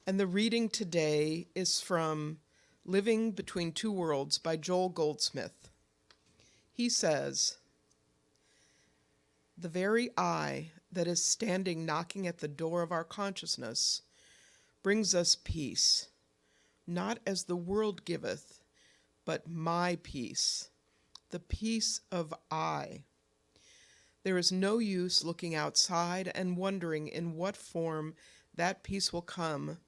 And the reading today is from Living Between Two Worlds by Joel Goldsmith. He says, "The very I that is standing knocking at the door of our consciousness brings us peace, not as the world giveth, but my peace, the peace of I. There is no use looking outside and wondering in what form that peace will come,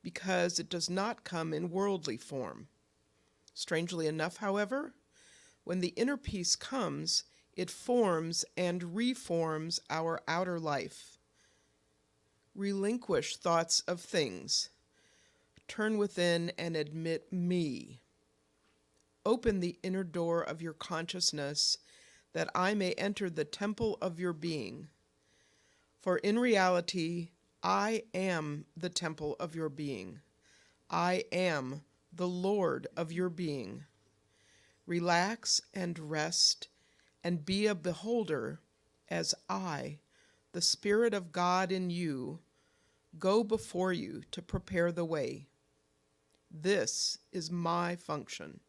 because it does not come in worldly form. Strangely enough, however, when the inner peace comes, it forms and reforms our outer life. Relinquish thoughts of things. Turn within and admit me. Open the inner door of your consciousness that I may enter the temple of your being. For in reality, I am the temple of your being. I am the Lord of your being. Relax and rest and be a beholder as I, the Spirit of God in you, go before you to prepare the way. This is my function.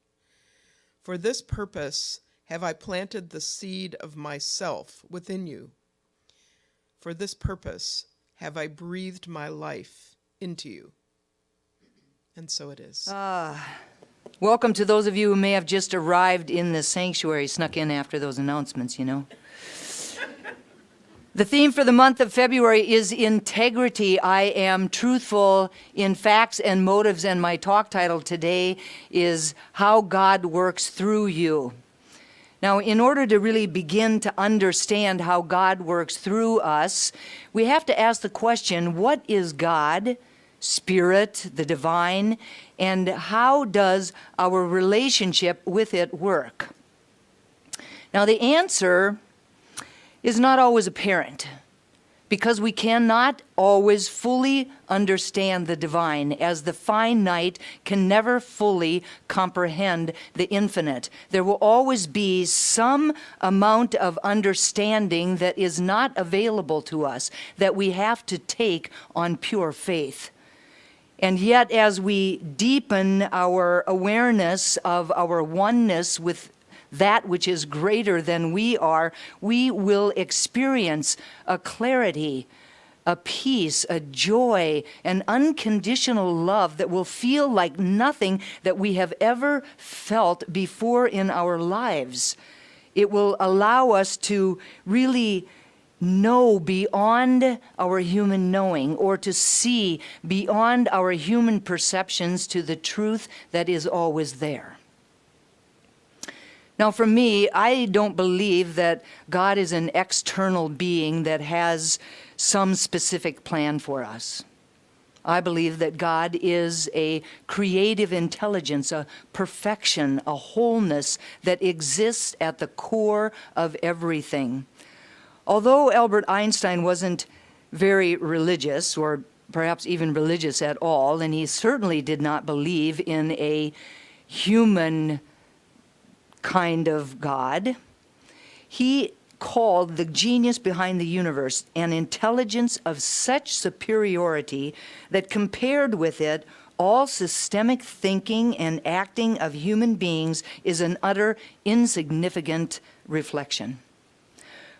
For this purpose have I planted the seed of myself within you. For this purpose have I breathed my life into you." And so it is. Welcome to those of you who may have just arrived in the sanctuary, snuck in after those announcements, you know. The theme for the month of February is integrity. I am truthful in facts and motives, and my talk title today is How God Works Through You. Now, in order to really begin to understand how God works through us, we have to ask the question, what is God, Spirit, the divine, and how does our relationship with it work? Now, the answer is not always apparent, because we cannot always fully understand the divine, as the finite can never fully comprehend the infinite. There will always be some amount of understanding that is not available to us, that we have to take on pure faith. And yet, as we deepen our awareness of our oneness with that which is greater than we are, we will experience a clarity, a peace, a joy, an unconditional love that will feel like nothing that we have ever felt before in our lives. It will allow us to really know beyond our human knowing, or to see beyond our human perceptions to the truth that is always there. Now, for me, I don't believe that God is an external being that has some specific plan for us. I believe that God is a creative intelligence, a perfection, a wholeness that exists at the core of everything. Although Albert Einstein wasn't very religious, or perhaps even religious at all, and he certainly did not believe in a human kind of God, he called the genius behind the universe an intelligence of such superiority that compared with it, all systemic thinking and acting of human beings is an utter insignificant reflection.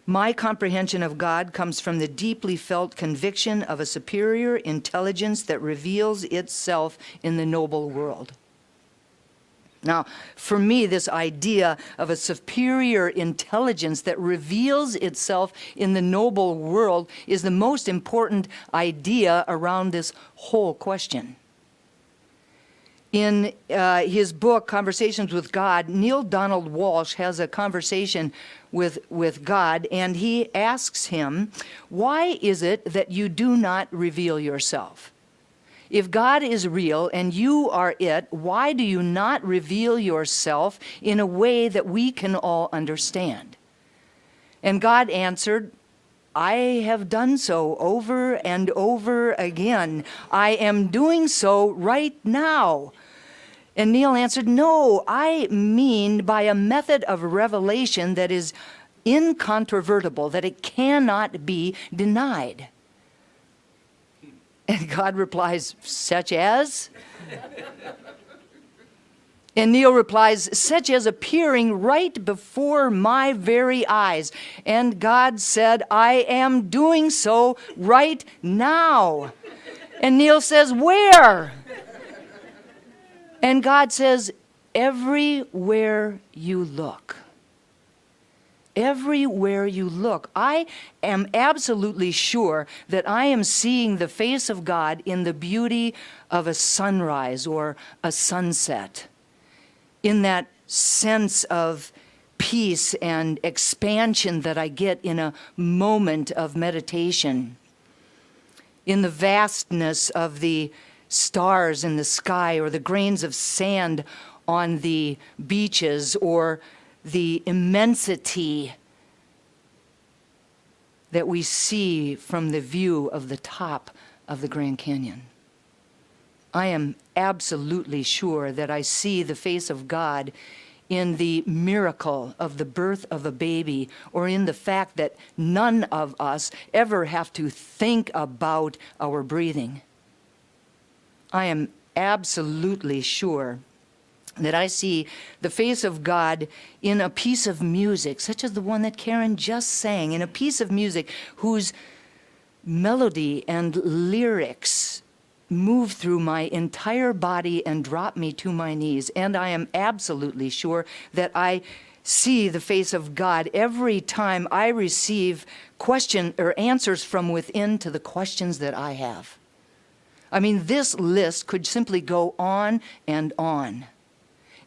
My comprehension of God comes from the deeply felt conviction of a superior intelligence that reveals itself in the noble world. Now, for me, this idea of a superior intelligence that reveals itself in the noble world is the most important idea around this whole question. In his book, Conversations with God, Neil Donald Walsh has a conversation with God, and he asks him, why is it that you do not reveal yourself? If God is real and you are it, why do you not reveal yourself in a way that we can all understand? And God answered, I have done so over and over again. I am doing so right now. And Neil answered, no, I mean by a method of revelation that is incontrovertible, that it cannot be denied. And God replies, such as? And Neil replies, such as appearing right before my very eyes. And God said, I am doing so right now. And Neil says, where? And God says, everywhere you look. Everywhere you look. I am absolutely sure that I am seeing the face of God in the beauty of a sunrise or a sunset, in that sense of peace and expansion that I get in a moment of meditation, in the vastness of the stars in the sky, or the grains of sand on the beaches, or the immensity that we see from the view of the top of the Grand Canyon. I am absolutely sure that I see the face of God in the miracle of the birth of a baby, or in the fact that none of us ever have to think about our breathing. I am absolutely sure that I see the face of God in a piece of music, such as the one that Karen just sang, in a piece of music whose melody and lyrics move through my entire body and drop me to my knees. And I am absolutely sure that I see the face of God every time I receive answers from within to the questions that I have. I mean, this list could simply go on and on.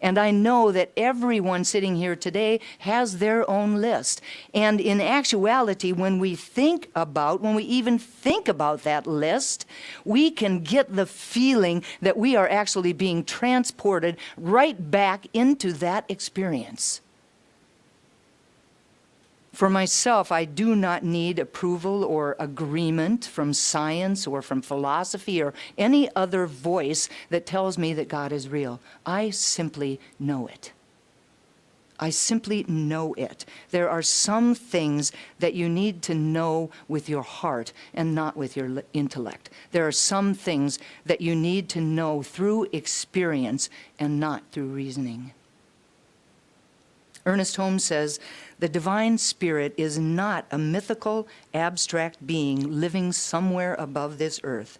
And I know that everyone sitting here today has their own list. And in actuality, when we even think about that list, we can get the feeling that we are actually being transported right back into that experience. For myself, I do not need approval or agreement from science or from philosophy or any other voice that tells me that God is real. I simply know it. I simply know it. There are some things that you need to know with your heart and not with your intellect. There are some things that you need to know through experience and not through reasoning. Ernest Holmes says, the divine spirit is not a mythical, abstract being living somewhere above this earth.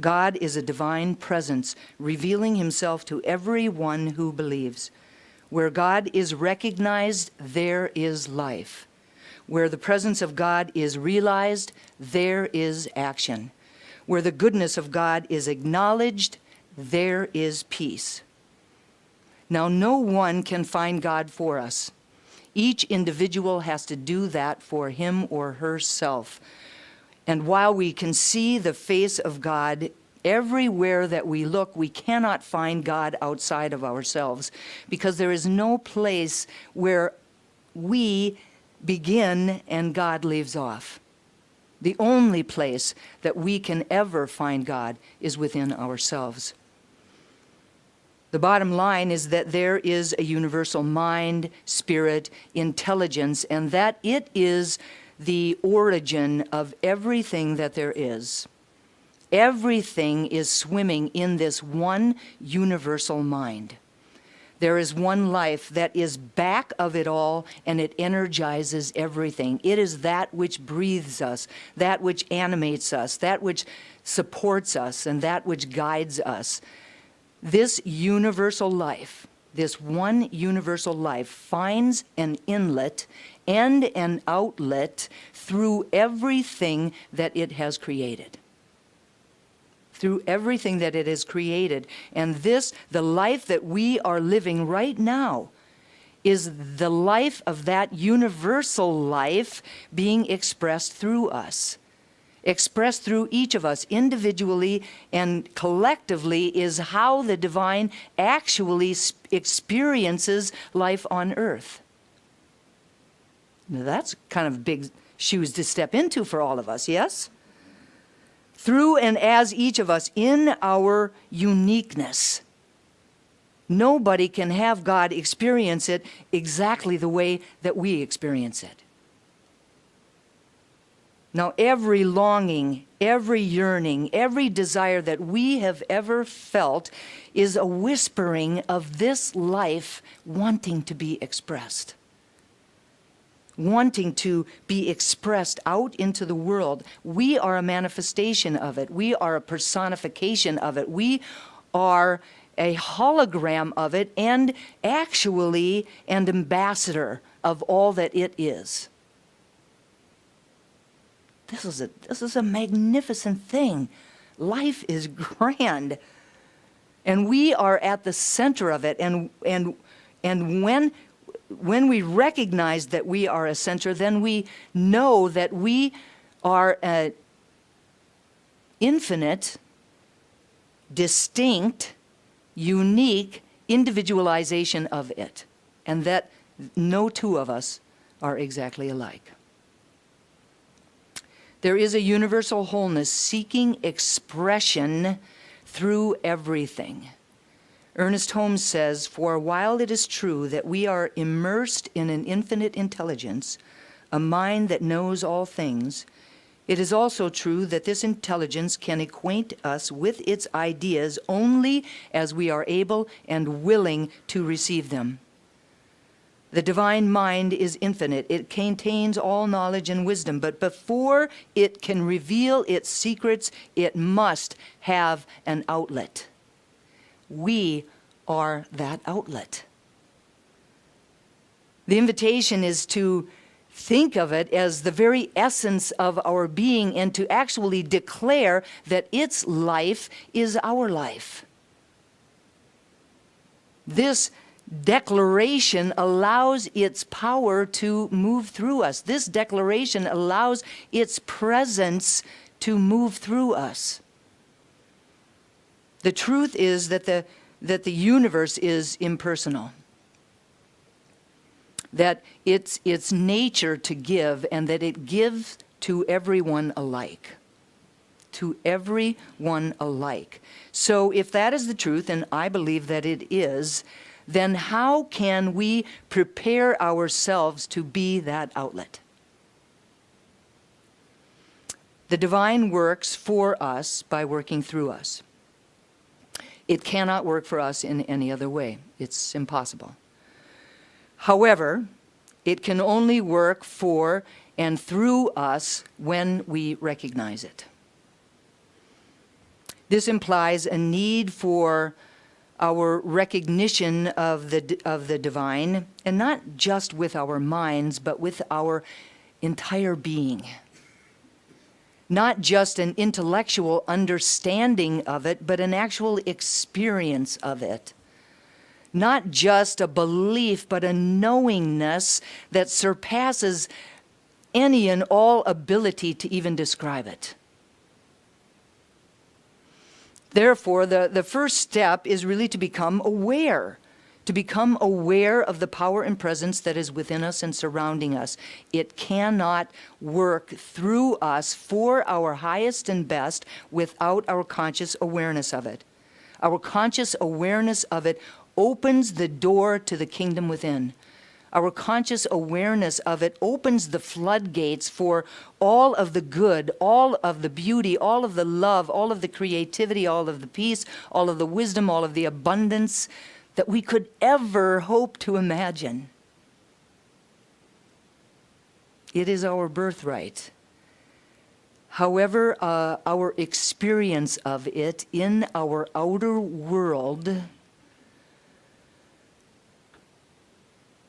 God is a divine presence revealing himself to everyone who believes. Where God is recognized, there is life. Where the presence of God is realized, there is action. Where the goodness of God is acknowledged, there is peace. Now, no one can find God for us. Each individual has to do that for him or herself. And while we can see the face of God everywhere that we look, we cannot find God outside of ourselves, because there is no place where we begin and God leaves off. The only place that we can ever find God is within ourselves. The bottom line is that there is a universal mind, spirit, intelligence, and that it is the origin of everything that there is. Everything is swimming in this one universal mind. There is one life that is back of it all, and it energizes everything. It is that which breathes us, that which animates us, that which supports us, and that which guides us. This universal life, this one universal life, finds an inlet and an outlet through everything that it has created. Through everything that it has created. And this, the life that we are living right now, is the life of that universal life being expressed through us. Expressed through each of us individually and collectively is how the divine actually experiences life on earth. Now that's kind of big shoes to step into for all of us, yes? Through and as each of us in our uniqueness. Nobody can have God experience it exactly the way that we experience it. Now, every longing, every yearning, every desire that we have ever felt is a whispering of this life wanting to be expressed. Wanting to be expressed out into the world. We are a manifestation of it. We are a personification of it. We are a hologram of it, and actually an ambassador of all that it is. This is a magnificent thing. Life is grand. And we are at the center of it. And when we recognize that we are a center, then we know that we are an infinite, distinct, unique individualization of it. And that no two of us are exactly alike. There is a universal wholeness seeking expression through everything. Ernest Holmes says, "For while it is true that we are immersed in an infinite intelligence, a mind that knows all things, it is also true that this intelligence can acquaint us with its ideas only as we are able and willing to receive them. The divine mind is infinite. It contains all knowledge and wisdom, but before it can reveal its secrets, it must have an outlet. We are that outlet." The invitation is to think of it as the very essence of our being and to actually declare that its life is our life. This declaration allows its power to move through us. This declaration allows its presence to move through us. The truth is that the universe is impersonal. That it's its nature to give, and that it gives to everyone alike. To everyone alike. So if that is the truth, and I believe that it is, then how can we prepare ourselves to be that outlet? The divine works for us by working through us. It cannot work for us in any other way. It's impossible. However, it can only work for and through us when we recognize it. This implies a need for our recognition of the divine, and not just with our minds, but with our entire being. Not just an intellectual understanding of it, but an actual experience of it. Not just a belief, but a knowingness that surpasses any and all ability to even describe it. Therefore, the first step is really to become aware of the power and presence that is within us and surrounding us. It cannot work through us for our highest and best without our conscious awareness of it. Our conscious awareness of it opens the door to the kingdom within. Our conscious awareness of it opens the floodgates for all of the good, all of the beauty, all of the love, all of the creativity, all of the peace, all of the wisdom, all of the abundance that we could ever hope to imagine. It is our birthright. However, our experience of it in our outer world,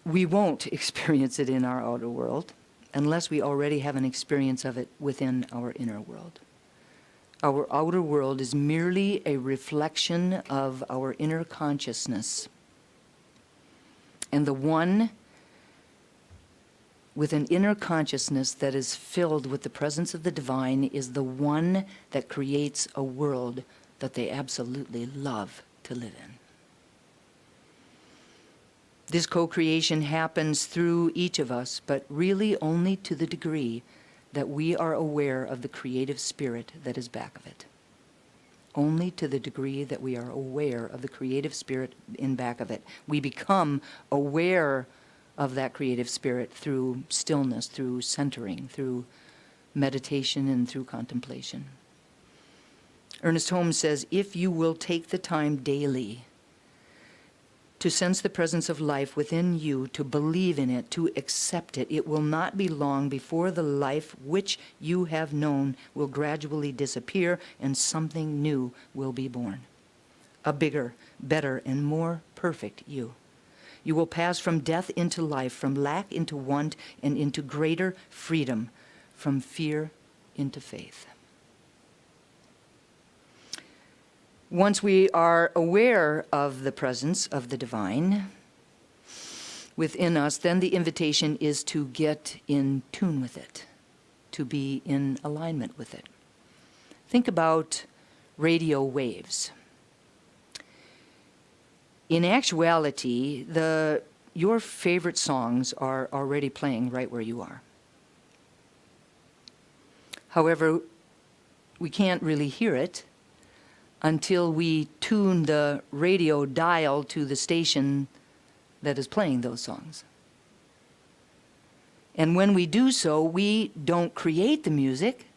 we won't experience it in our outer world unless we already have an experience of it within our inner world. Our outer world is merely a reflection of our inner consciousness. And the one with an inner consciousness that is filled with the presence of the divine is the one that creates a world that they absolutely love to live in. This co-creation happens through each of us, but really only to the degree that we are aware of the creative spirit that is back of it. Only to the degree that we are aware of the creative spirit in back of it. We become aware of that creative spirit through stillness, through centering, through meditation and through contemplation. Ernest Holmes says, if you will take the time daily to sense the presence of life within you, to believe in it, to accept it, it will not be long before the life which you have known will gradually disappear and something new will be born. A bigger, better, and more perfect you. You will pass from death into life, from lack into want, and into greater freedom, from fear into faith. Once we are aware of the presence of the divine within us, then the invitation is to get in tune with it, to be in alignment with it. Think about radio waves. In actuality, your favorite songs are already playing right where you are. However, we can't really hear it until we tune the radio dial to the station that is playing those songs. And when we do so, we don't create the music,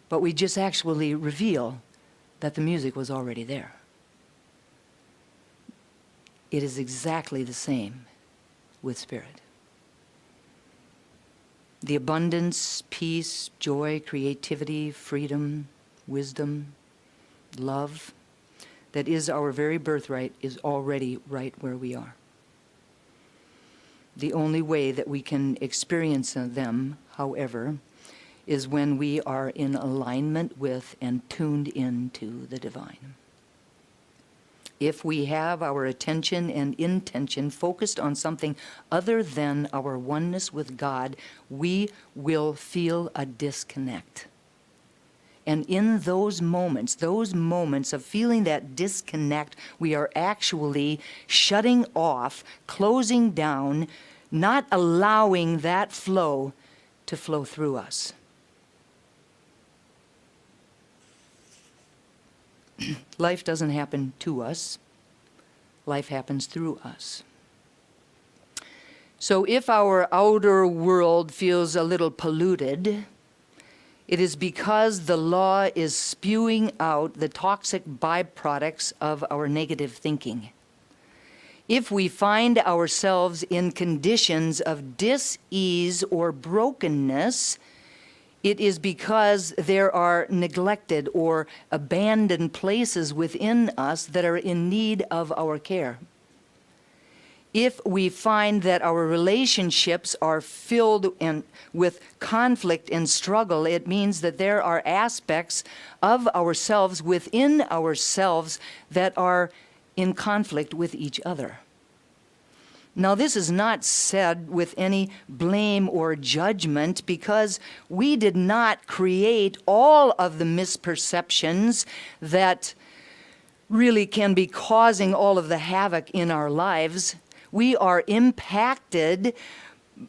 but we just actually reveal that the music was already there. It is exactly the same with spirit. The abundance, peace, joy, creativity, freedom, wisdom, love that is our very birthright is already right where we are. The only way that we can experience them, however, is when we are in alignment with and tuned into the divine. If we have our attention and intention focused on something other than our oneness with God, we will feel a disconnect. And in those moments of feeling that disconnect, we are actually shutting off, closing down, not allowing that flow to flow through us. Life doesn't happen to us. Life happens through us. So if our outer world feels a little polluted, it is because the law is spewing out the toxic byproducts of our negative thinking. If we find ourselves in conditions of dis-ease or brokenness, it is because there are neglected or abandoned places within us that are in need of our care. If we find that our relationships are filled with conflict and struggle, it means that there are aspects of ourselves within ourselves that are in conflict with each other. Now, this is not said with any blame or judgment, because we did not create all of the misperceptions that really can be causing all of the havoc in our lives. We are impacted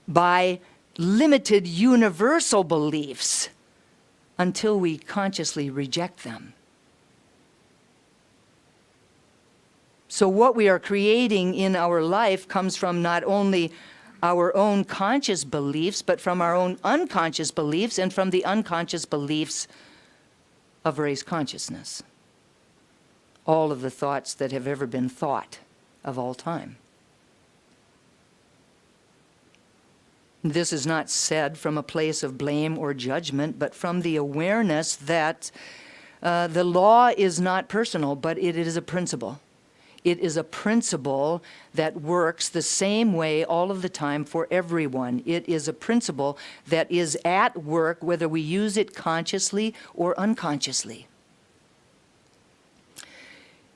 by limited universal beliefs until we consciously reject them. So what we are creating in our life comes from not only our own conscious beliefs, but from our own unconscious beliefs and from the unconscious beliefs of race consciousness. All of the thoughts that have ever been thought of all time. This is not said from a place of blame or judgment, but from the awareness that the law is not personal, but it is a principle. It is a principle that works the same way all of the time for everyone. It is a principle that is at work whether we use it consciously or unconsciously.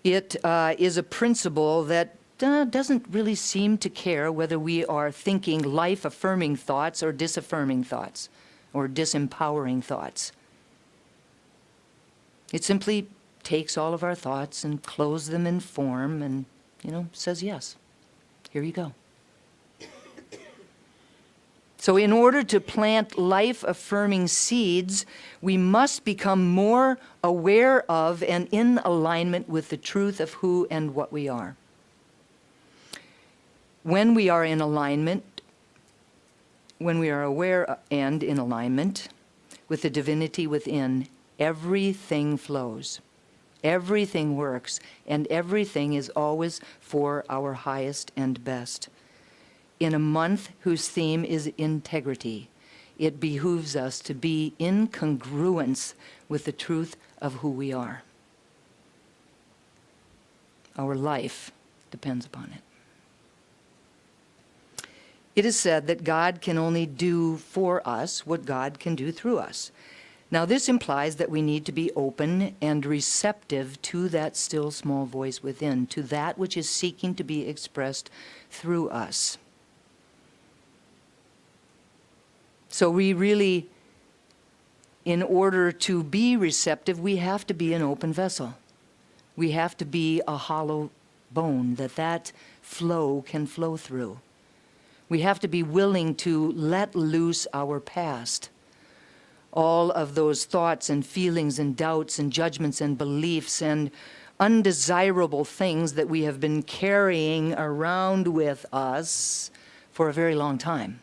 It is a principle that doesn't really seem to care whether we are thinking life-affirming thoughts or disaffirming thoughts or disempowering thoughts. It simply takes all of our thoughts and clothes them in form and, says, yes, here you go. So in order to plant life-affirming seeds, we must become more aware of and in alignment with the truth of who and what we are. When we are in alignment, when we are aware and in alignment, with the divinity within, everything flows, everything works, and everything is always for our highest and best. In a month whose theme is integrity, it behooves us to be in congruence with the truth of who we are. Our life depends upon it. It is said that God can only do for us what God can do through us. Now, this implies that we need to be open and receptive to that still small voice within, to that which is seeking to be expressed through us. So we really, in order to be receptive, we have to be an open vessel. We have to be a hollow bone that flow can flow through. We have to be willing to let loose our past. All of those thoughts and feelings and doubts and judgments and beliefs and undesirable things that we have been carrying around with us for a very long time.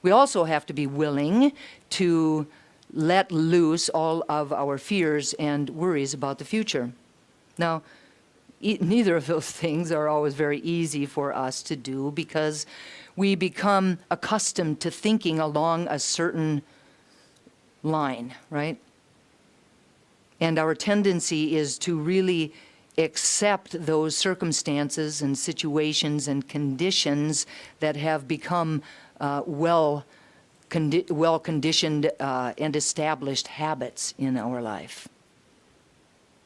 We also have to be willing to let loose all of our fears and worries about the future. Now, neither of those things are always very easy for us to do because we become accustomed to thinking along a certain line, right? And our tendency is to really accept those circumstances and situations and conditions that have become well-conditioned and established habits in our life.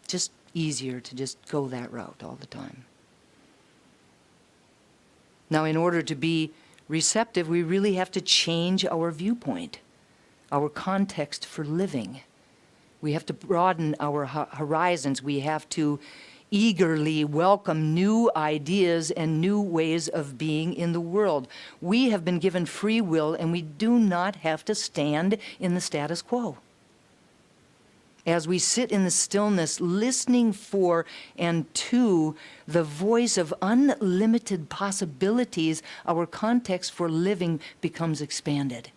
Just easier to just go that route all the time. Now, in order to be receptive, we really have to change our viewpoint, our context for living. We have to broaden our horizons. We have to eagerly welcome new ideas and new ways of being in the world. We have been given free will, and we do not have to stand in the status quo. As we sit in the stillness, listening for and to the voice of unlimited possibilities, our context for living becomes expanded.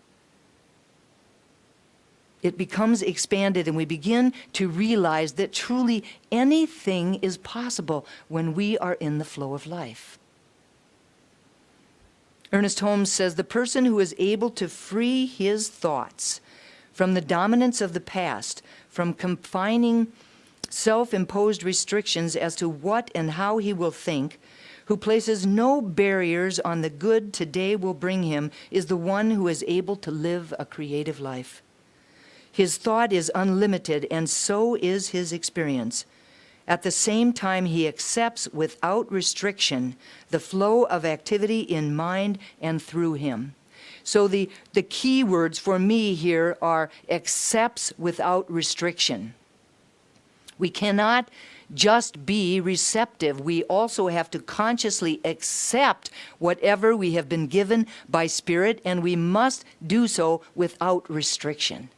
It becomes expanded, and we begin to realize that truly anything is possible when we are in the flow of life. Ernest Holmes says, the person who is able to free his thoughts from the dominance of the past, from confining self-imposed restrictions as to what and how he will think, who places no barriers on the good today will bring him, is the one who is able to live a creative life. His thought is unlimited, and so is his experience. At the same time, he accepts without restriction the flow of activity in mind and through him. So the key words for me here are accepts without restriction. We cannot just be receptive. We also have to consciously accept whatever we have been given by Spirit, and we must do so without restriction.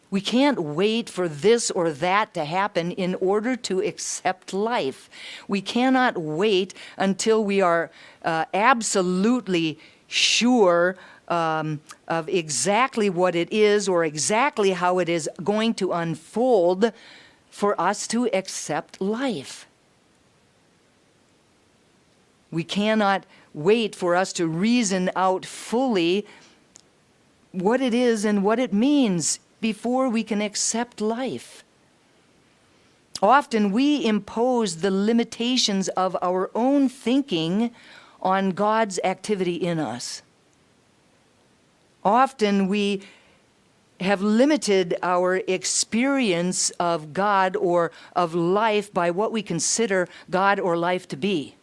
We can't wait for this or that to happen in order to accept life. We cannot wait until we are absolutely sure of exactly what it is or exactly how it is going to unfold for us to accept life. We cannot wait for us to reason out fully what it is and what it means before we can accept life. Often we impose the limitations of our own thinking on God's activity in us. Often we have limited our experience of God or of life by what we consider God or life to be.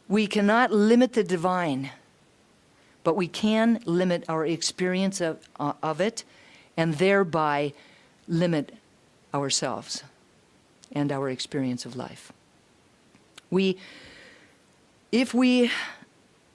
We cannot limit the divine, but we can limit our experience of it, and thereby limit ourselves and our experience of life. If we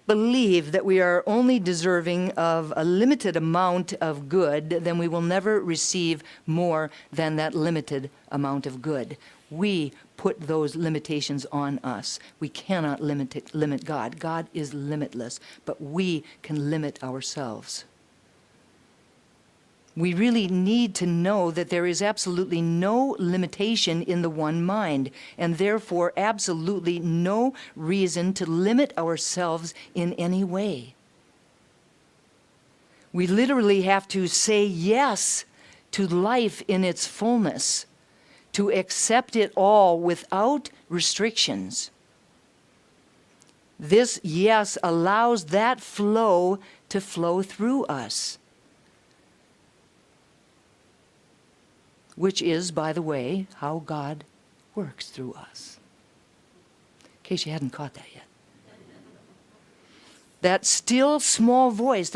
believe that we are only deserving of a limited amount of good, then we will never receive more than that limited amount of good. We put those limitations on us. We cannot limit God. God is limitless, but we can limit ourselves. We really need to know that there is absolutely no limitation in the one mind, and therefore absolutely no reason to limit ourselves in any way. We literally have to say yes to life in its fullness, to accept it all without restrictions. This yes allows that flow to flow through us, which is, by the way, how God works through us. In case you hadn't caught that yet. That still small voice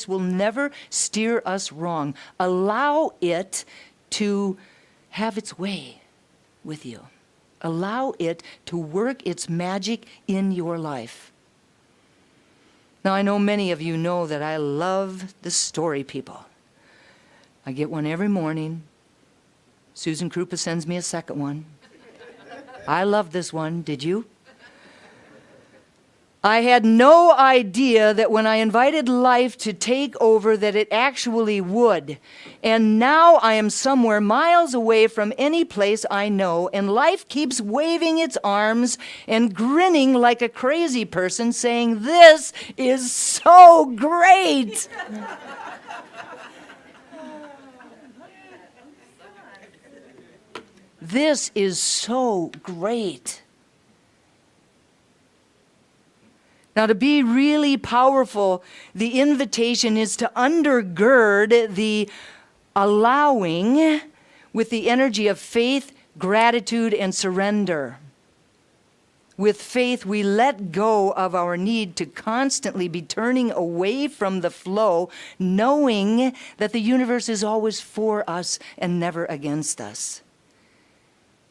will never steer us wrong. Allow it to have its way with you. Allow it to work its magic in your life. Now, I know many of you know that I love the story people. I get one every morning. Susan Krupa sends me a second one. I love this one. Did you? I had no idea that when I invited life to take over that it actually would. And now I am somewhere miles away from any place I know, and life keeps waving its arms and grinning like a crazy person saying, "This is so great." This is so great. Now, to be really powerful, the invitation is to undergird the allowing with the energy of faith, gratitude, and surrender. With faith, we let go of our need to constantly be turning away from the flow, knowing that the universe is always for us and never against us.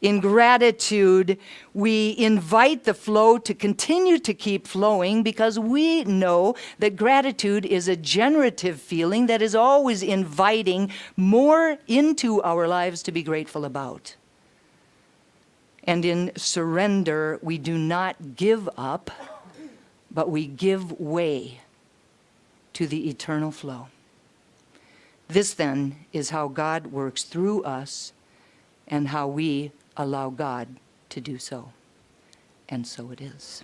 In gratitude, we invite the flow to continue to keep flowing because we know that gratitude is a generative feeling that is always inviting more into our lives to be grateful about. And in surrender, we do not give up, but we give way to the eternal flow. This then is how God works through us and how we allow God to do so. And so it is.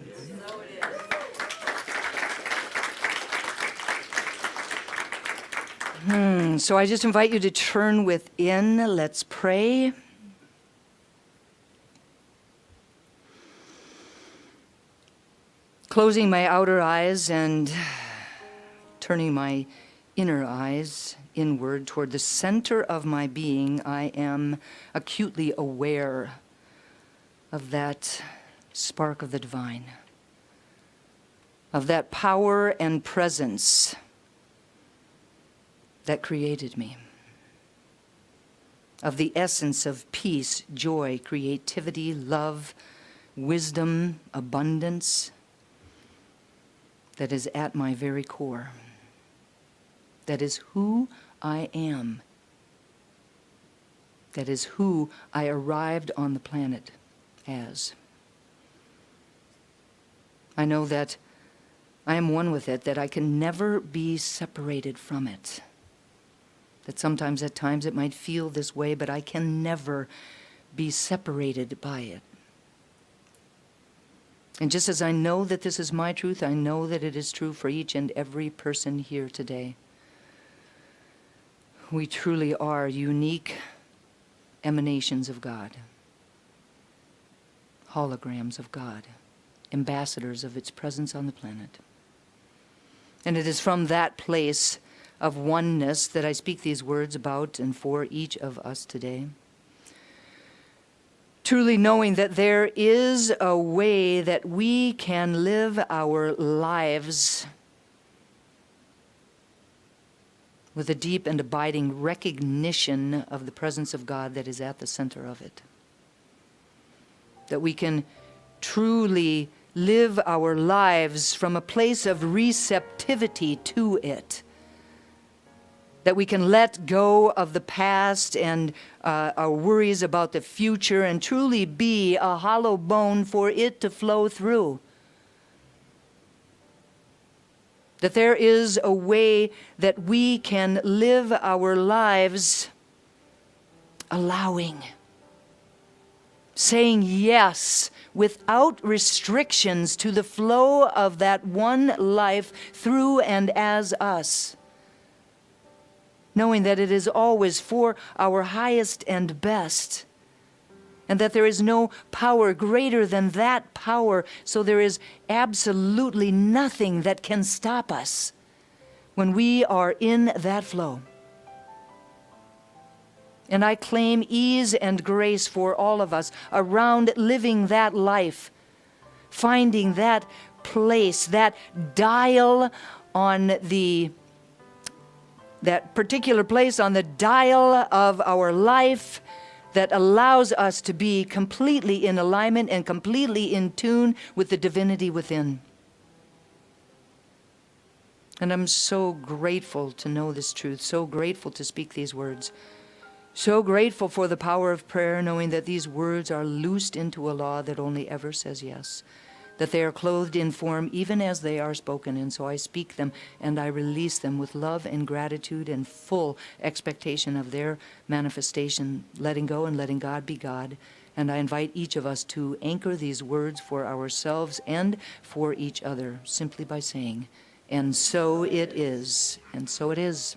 So I just invite you to turn within. Let's pray. Closing my outer eyes and turning my inner eyes inward toward the center of my being, I am acutely aware of that spark of the divine, of that power and presence that created me, of the essence of peace, joy, creativity, love, wisdom, abundance that is at my very core. That is who I am. That is who I arrived on the planet as. I know that I am one with it, that I can never be separated from it. That sometimes at times it might feel this way, but I can never be separated by it. And just as I know that this is my truth, I know that it is true for each and every person here today. We truly are unique emanations of God, holograms of God, ambassadors of its presence on the planet. And it is from that place of oneness that I speak these words about and for each of us today. Truly knowing that there is a way that we can live our lives with a deep and abiding recognition of the presence of God that is at the center of it. That we can truly live our lives from a place of receptivity to it. that we can let go of the past and our worries about the future and truly be a hollow bone for it to flow through. That there is a way that we can live our lives allowing, saying yes without restrictions to the flow of that one life through and as us, knowing that it is always for our highest and best, and that there is no power greater than that power, so there is absolutely nothing that can stop us when we are in that flow. And I claim ease and grace for all of us around living that life, finding that place, that dial on that particular place on the dial of our life that allows us to be completely in alignment and completely in tune with the divinity within. And I'm so grateful to know this truth, so grateful to speak these words, so grateful for the power of prayer, knowing that these words are loosed into a law that only ever says yes, that they are clothed in form even as they are spoken, and so I speak them and I release them with love and gratitude and full expectation of their manifestation, letting go and letting God be God. And I invite each of us to anchor these words for ourselves and for each other simply by saying, and so it is, and so it is.